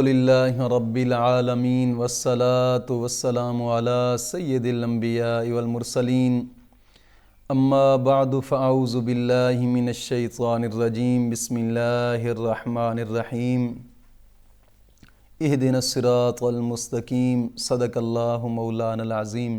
للہ رب العالمین والصلاة والسلام علی سید الانبیاء والمرسلین اما بعد فاعوذ باللہ من الشیطان الرجیم بسم اللہ الرحمن الرحیم اہدنا الصراط المستقیم صدق اللہ مولانا العظیم۔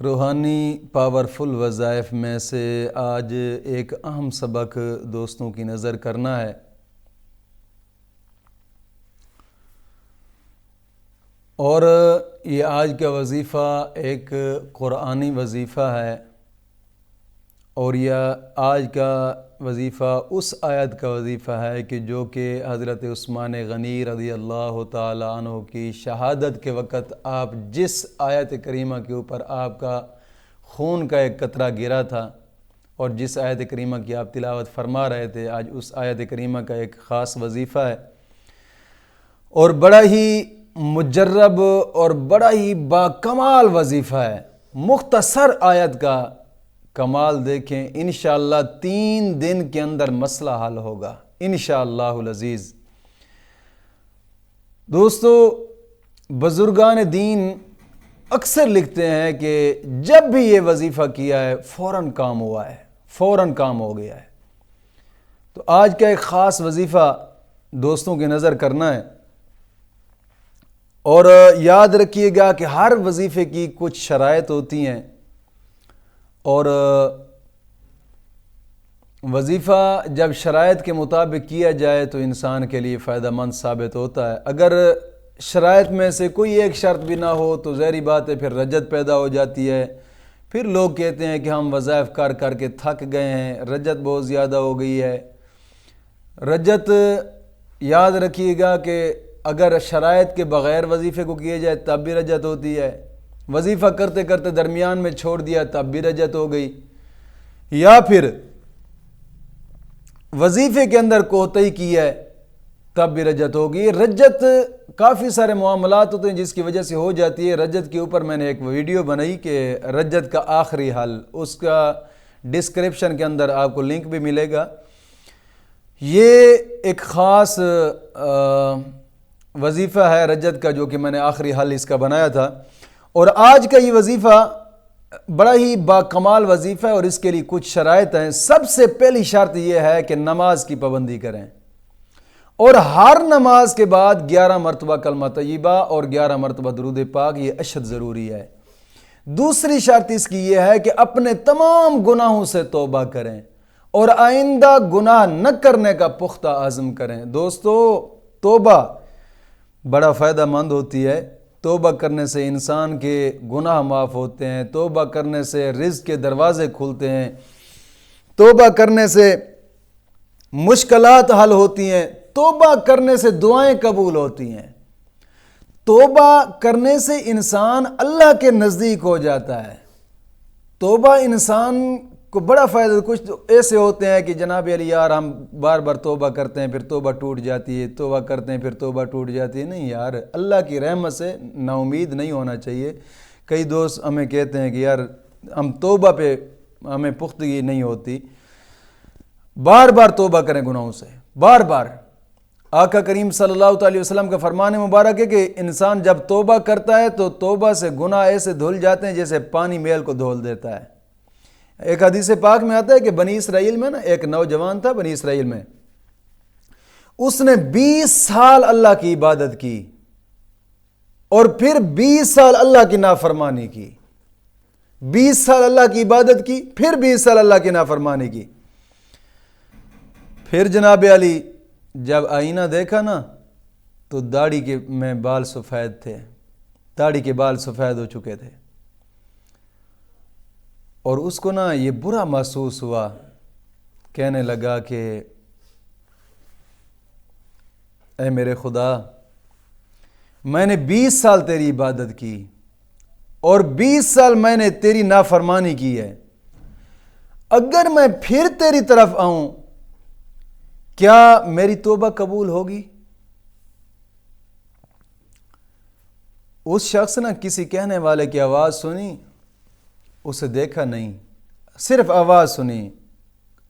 روحانی پاورفل وظائف میں سے آج ایک اہم سبق دوستوں کی نظر کرنا ہے، اور یہ آج کا وظیفہ ایک قرآنی وظیفہ ہے، اور یہ آج کا وظیفہ اس آیت کا وظیفہ ہے کہ جو کہ حضرت عثمان غنی رضی اللہ تعالیٰ عنہ کی شہادت کے وقت آپ جس آیت کریمہ کے اوپر آپ کا خون کا ایک قطرہ گرا تھا اور جس آیت کریمہ کی آپ تلاوت فرما رہے تھے، آج اس آیت کریمہ کا ایک خاص وظیفہ ہے، اور بڑا ہی مجرب اور بڑا ہی باکمال وظیفہ ہے۔ مختصر آیت کا کمال دیکھیں، انشاءاللہ 3 دن کے اندر مسئلہ حل ہوگا انشاءاللہ العزیز۔ دوستو، بزرگان دین اکثر لکھتے ہیں کہ جب بھی یہ وظیفہ کیا ہے فوراً کام ہوا ہے، فوراً کام ہو گیا ہے۔ تو آج کا ایک خاص وظیفہ دوستوں کی نظر کرنا ہے، اور یاد رکھیے گا کہ ہر وظیفے کی کچھ شرائط ہوتی ہیں، اور وظیفہ جب شرائط کے مطابق کیا جائے تو انسان کے لیے فائدہ مند ثابت ہوتا ہے۔ اگر شرائط میں سے کوئی ایک شرط بھی نہ ہو تو ظاہری بات ہے پھر رجت پیدا ہو جاتی ہے، پھر لوگ کہتے ہیں کہ ہم وظائف کر کر کے تھک گئے ہیں، رجت بہت زیادہ ہو گئی ہے۔ رجت یاد رکھیے گا کہ اگر شرائط کے بغیر وظیفے کو کیے جائے تب بھی رجت ہوتی ہے، وظیفہ کرتے کرتے درمیان میں چھوڑ دیا تب بھی رجت ہو گئی، یا پھر وظیفے کے اندر کوتاہی کی ہے تب بھی رجت ہوگی۔ رجت کافی سارے معاملات ہوتے ہیں جس کی وجہ سے ہو جاتی ہے۔ رجت کے اوپر میں نے ایک ویڈیو بنائی کہ رجت کا آخری حل، اس کا ڈسکرپشن کے اندر آپ کو لنک بھی ملے گا۔ یہ ایک خاص وظیفہ ہے رجت کا جو کہ میں نے آخری حل اس کا بنایا تھا، اور آج کا یہ وظیفہ بڑا ہی باکمال وظیفہ ہے، اور اس کے لیے کچھ شرائط ہیں۔ سب سے پہلی شرط یہ ہے کہ نماز کی پابندی کریں، اور ہر نماز کے بعد 11 مرتبہ کلمہ طیبہ اور 11 مرتبہ درود پاک، یہ اشد ضروری ہے۔ دوسری شرط اس کی یہ ہے کہ اپنے تمام گناہوں سے توبہ کریں اور آئندہ گناہ نہ کرنے کا پختہ عزم کریں۔ دوستو، توبہ بڑا فائدہ مند ہوتی ہے۔ توبہ کرنے سے انسان کے گناہ معاف ہوتے ہیں، توبہ کرنے سے رزق کے دروازے کھلتے ہیں، توبہ کرنے سے مشکلات حل ہوتی ہیں، توبہ کرنے سے دعائیں قبول ہوتی ہیں، توبہ کرنے سے انسان اللہ کے نزدیک ہو جاتا ہے۔ توبہ انسان کو بڑا فائدہ۔ کچھ ایسے ہوتے ہیں کہ جناب علی یار ہم بار بار توبہ کرتے ہیں پھر توبہ ٹوٹ جاتی ہے، توبہ کرتے ہیں پھر توبہ ٹوٹ جاتی ہے۔ نہیں یار، اللہ کی رحمت سے نا امید نہیں ہونا چاہیے۔ کئی دوست ہمیں کہتے ہیں کہ یار ہم توبہ پہ ہمیں پختگی نہیں ہوتی۔ بار بار توبہ کریں گناہوں سے، بار بار۔ آقا کریم صلی اللہ علیہ وسلم کا فرمان مبارک ہے کہ انسان جب توبہ کرتا ہے تو توبہ سے گناہ ایسے دھل جاتے ہیں جیسے پانی میل کو دھول دیتا ہے۔ ایک حدیث پاک میں آتا ہے کہ بنی اسرائیل میں ایک نوجوان تھا بنی اسرائیل میں، اس نے 20 سال اللہ کی عبادت کی اور پھر 20 سال اللہ کی نافرمانی کی، 20 سال اللہ کی عبادت کی پھر 20 سال اللہ کی نافرمانی کی۔ پھر جناب علی جب آئینہ دیکھا نا تو داڑھی کے میں بال سفید تھے، داڑھی کے بال سفید ہو چکے تھے، اور اس کو نا یہ برا محسوس ہوا۔ کہنے لگا کہ اے میرے خدا، میں نے 20 سال تیری عبادت کی اور 20 سال میں نے تیری نافرمانی کی ہے، اگر میں پھر تیری طرف آؤں کیا میری توبہ قبول ہوگی؟ اس شخص نے کسی کہنے والے کی آواز سنی، اسے دیکھا نہیں، صرف آواز سنی،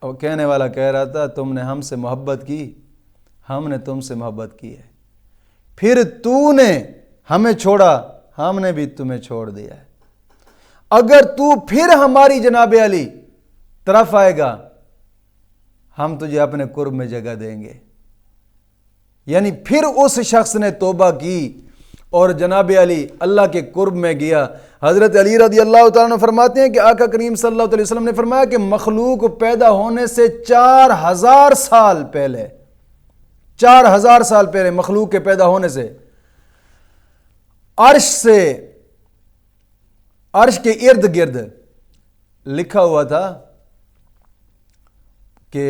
اور کہنے والا کہہ رہا تھا تم نے ہم سے محبت کی، ہم نے تم سے محبت کی ہے۔ پھر تو نے ہمیں چھوڑا، ہم نے بھی تمہیں چھوڑ دیا ہے، اگر تو پھر ہماری جناب علی طرف آئے گا ہم تجھے اپنے قرب میں جگہ دیں گے۔ یعنی پھر اس شخص نے توبہ کی اور جناب علی اللہ کے قرب میں گیا۔ حضرت علی رضی اللہ تعالیٰ عنہ فرماتے ہیں کہ آقا کریم صلی اللہ علیہ وسلم نے فرمایا کہ مخلوق پیدا ہونے سے 4000 سال پہلے، 4000 سال پہلے مخلوق کے پیدا ہونے سے عرش کے ارد گرد لکھا ہوا تھا کہ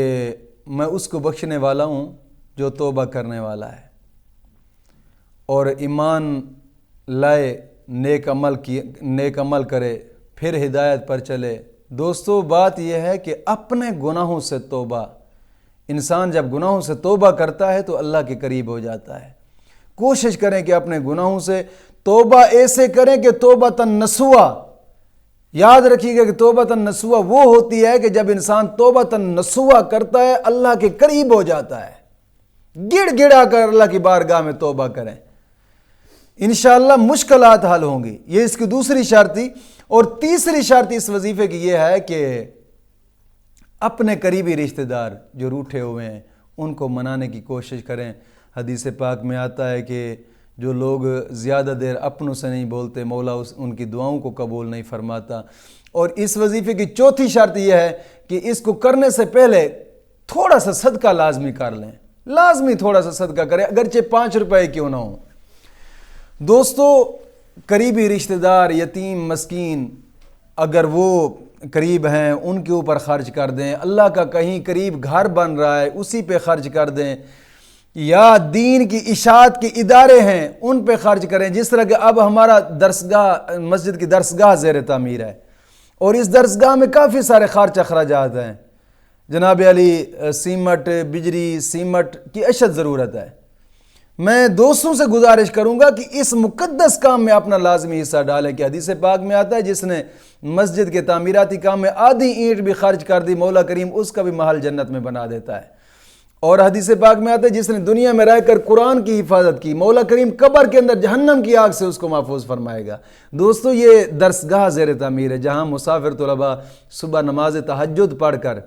میں اس کو بخشنے والا ہوں جو توبہ کرنے والا ہے اور ایمان لائے، نیک عمل کرے، پھر ہدایت پر چلے۔ دوستو بات یہ ہے کہ اپنے گناہوں سے توبہ، انسان جب گناہوں سے توبہ کرتا ہے تو اللہ کے قریب ہو جاتا ہے۔ کوشش کریں کہ اپنے گناہوں سے توبہ ایسے کریں کہ توبۃ نصوحا، یاد رکھیے گا کہ توبۃ نصوحا وہ ہوتی ہے کہ جب انسان توبۃ نصوحا کرتا ہے اللہ کے قریب ہو جاتا ہے۔ گڑ گڑا کر اللہ کی بارگاہ میں توبہ کریں، انشاءاللہ مشکلات حل ہوں گی۔ یہ اس کی دوسری شرط تھی۔ اور تیسری شرط اس وظیفے کی یہ ہے کہ اپنے قریبی رشتہ دار جو روٹھے ہوئے ہیں ان کو منانے کی کوشش کریں۔ حدیث پاک میں آتا ہے کہ جو لوگ زیادہ دیر اپنوں سے نہیں بولتے مولا ان کی دعاؤں کو قبول نہیں فرماتا۔ اور اس وظیفے کی چوتھی شرط یہ ہے کہ اس کو کرنے سے پہلے تھوڑا سا صدقہ لازمی کر لیں، لازمی تھوڑا سا صدقہ کریں، اگرچہ 5 روپے کیوں نہ ہوں۔ دوستو قریبی رشتہ دار، یتیم، مسکین، اگر وہ قریب ہیں ان کے اوپر خرچ کر دیں، اللہ کا کہیں قریب گھر بن رہا ہے اسی پہ خرچ کر دیں، یا دین کی اشاعت کے ادارے ہیں ان پہ خرچ کریں۔ جس طرح کہ اب ہمارا درسگاہ، مسجد کی درسگاہ زیر تعمیر ہے اور اس درسگاہ میں کافی سارے خرچ اخراجات ہیں، جناب علی سیمٹ، بجلی، سیمٹ کی اشد ضرورت ہے۔ میں دوستوں سے گزارش کروں گا کہ اس مقدس کام میں اپنا لازمی حصہ ڈالیں کہ حدیث پاک میں آتا ہے جس نے مسجد کے تعمیراتی کام میں آدھی اینٹ بھی خرچ کر دی مولا کریم اس کا بھی محل جنت میں بنا دیتا ہے۔ اور حدیث پاک میں آتا ہے جس نے دنیا میں رہ کر قرآن کی حفاظت کی مولا کریم قبر کے اندر جہنم کی آگ سے اس کو محفوظ فرمائے گا۔ دوستو یہ درسگاہ زیر تعمیر ہے جہاں مسافر طلباء صبح نماز تہجد پڑھ کر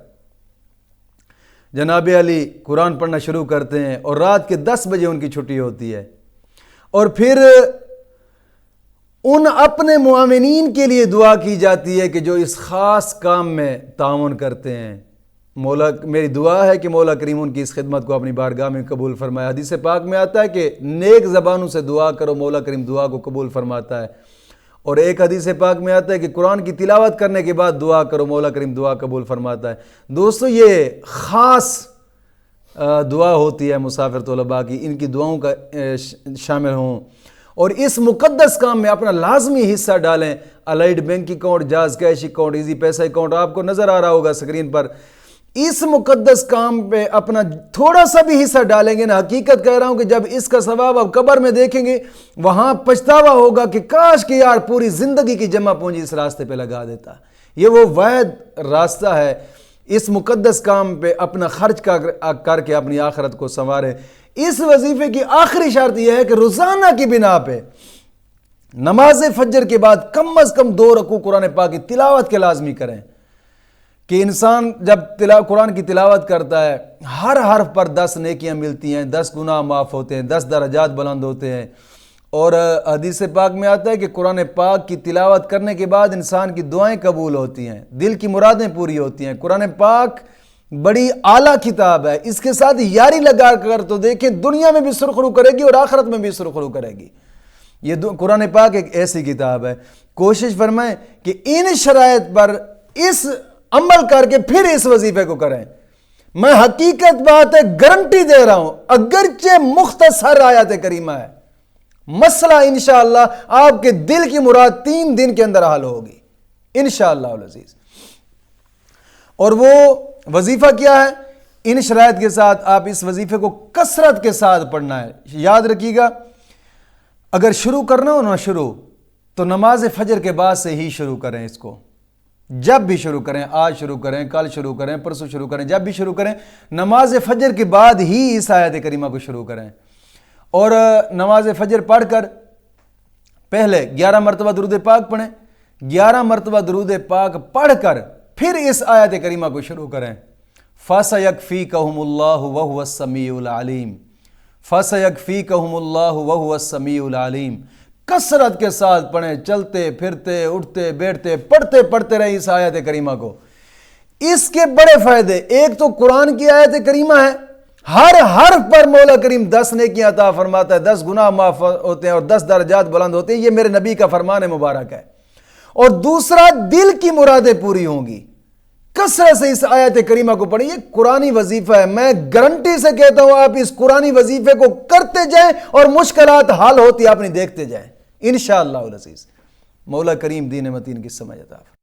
جناب علی قرآن پڑھنا شروع کرتے ہیں اور رات کے 10 بجے ان کی چھٹی ہوتی ہے، اور پھر ان اپنے معاونین کے لیے دعا کی جاتی ہے کہ جو اس خاص کام میں تعاون کرتے ہیں۔ مولا میری دعا ہے کہ مولا کریم ان کی اس خدمت کو اپنی بارگاہ میں قبول فرمائے۔ حدیث پاک میں آتا ہے کہ نیک زبانوں سے دعا کرو مولا کریم دعا کو قبول فرماتا ہے، اور ایک حدیث پاک میں آتا ہے کہ قرآن کی تلاوت کرنے کے بعد دعا کرو مولا کریم دعا قبول فرماتا ہے۔ دوستو یہ خاص دعا ہوتی ہے مسافر طلباء کی، ان کی دعاؤں کا شامل ہوں اور اس مقدس کام میں اپنا لازمی حصہ ڈالیں۔ Allied bank account, jazz cash account, easy پیسہ اکاؤنٹ آپ کو نظر آ رہا ہوگا اسکرین پر۔ اس مقدس کام پہ اپنا تھوڑا سا بھی حصہ ڈالیں گے نا، حقیقت کہہ رہا ہوں کہ جب اس کا ثواب اب قبر میں دیکھیں گے وہاں پچھتاوا ہوگا کہ کاش کہ یار پوری زندگی کی جمع پونجی اس راستے پہ لگا دیتا۔ یہ وہ واحد راستہ ہے اس مقدس کام پہ اپنا خرچ کر کے اپنی آخرت کو سنوارے۔ اس وظیفے کی آخری شرط یہ ہے کہ روزانہ کی بنا پہ نماز فجر کے بعد کم از کم 2 رکوع قرآن پاک کی تلاوت کے لازمی کریں کہ انسان جب قرآن کی تلاوت کرتا ہے ہر حرف پر 10 نیکیاں ملتی ہیں، 10 گناہ معاف ہوتے ہیں، 10 درجات بلند ہوتے ہیں۔ اور حدیث پاک میں آتا ہے کہ قرآن پاک کی تلاوت کرنے کے بعد انسان کی دعائیں قبول ہوتی ہیں، دل کی مرادیں پوری ہوتی ہیں۔ قرآن پاک بڑی اعلیٰ کتاب ہے، اس کے ساتھ یاری لگا کر تو دیکھیں دنیا میں بھی سرخرو کرے گی اور آخرت میں بھی سرخرو کرے گی۔ یہ قرآن پاک ایک ایسی کتاب ہے، کوشش فرمائیں کہ ان شرائط پر اس عمل کر کے پھر اس وظیفے کو کریں۔ میں حقیقت بات ہے گارنٹی دے رہا ہوں، اگرچہ مختصر آیات کریمہ ہے، مسئلہ انشاءاللہ آپ کے دل کی مراد 3 دن کے اندر حل ہوگی انشاءاللہ العزیز۔ اور وہ وظیفہ کیا ہے؟ ان شرائط کے ساتھ آپ اس وظیفے کو کثرت کے ساتھ پڑھنا ہے۔ یاد رکھیے گا اگر شروع کرنا ہو نا تو نماز فجر کے بعد سے ہی شروع کریں اس کو، جب بھی شروع کریں، آج شروع کریں، کل شروع کریں، پرسوں شروع کریں، جب بھی شروع کریں نماز فجر کے بعد ہی اس آیت کریمہ کو شروع کریں۔ اور نماز فجر پڑھ کر پہلے 11 مرتبہ درود پاک پڑھیں، 11 مرتبہ درود پاک پڑھ کر پھر اس آیت کریمہ کو شروع کریں، فَسَيَكْفِيكَهُمُ اللَّهُ وَهُوَ السَّمِيعُ الْعَلِيمُ، فَسَيَكْفِيكَهُمُ اللَّهُ وَهُوَ السَّمِيعُ الْعَلِيمُ۔ کثرت کے ساتھ پڑھیں، چلتے پھرتے اٹھتے بیٹھتے پڑھتے رہیں اس آیت کریمہ کو۔ اس کے بڑے فائدے، ایک تو قرآن کی آیت کریمہ ہے، ہر حرف پر مولا کریم 10 نیکیاں عطا فرماتا ہے، 10 گناہ معاف ہوتے ہیں اور 10 درجات بلند ہوتے ہیں، یہ میرے نبی کا فرمان مبارک ہے۔ اور دوسرا، دل کی مرادیں پوری ہوں گی۔ کثرت سے اس آیت کریمہ کو پڑھیں، یہ قرآنی وظیفہ ہے، میں گارنٹی سے کہتا ہوں آپ اس قرآنی وظیفے کو کرتے جائیں اور مشکلات حل ہوتی اپنی دیکھتے جائیں انشاءاللہ العزیز۔ مولا کریم دین متین کی سمجھ عطا فرمائے۔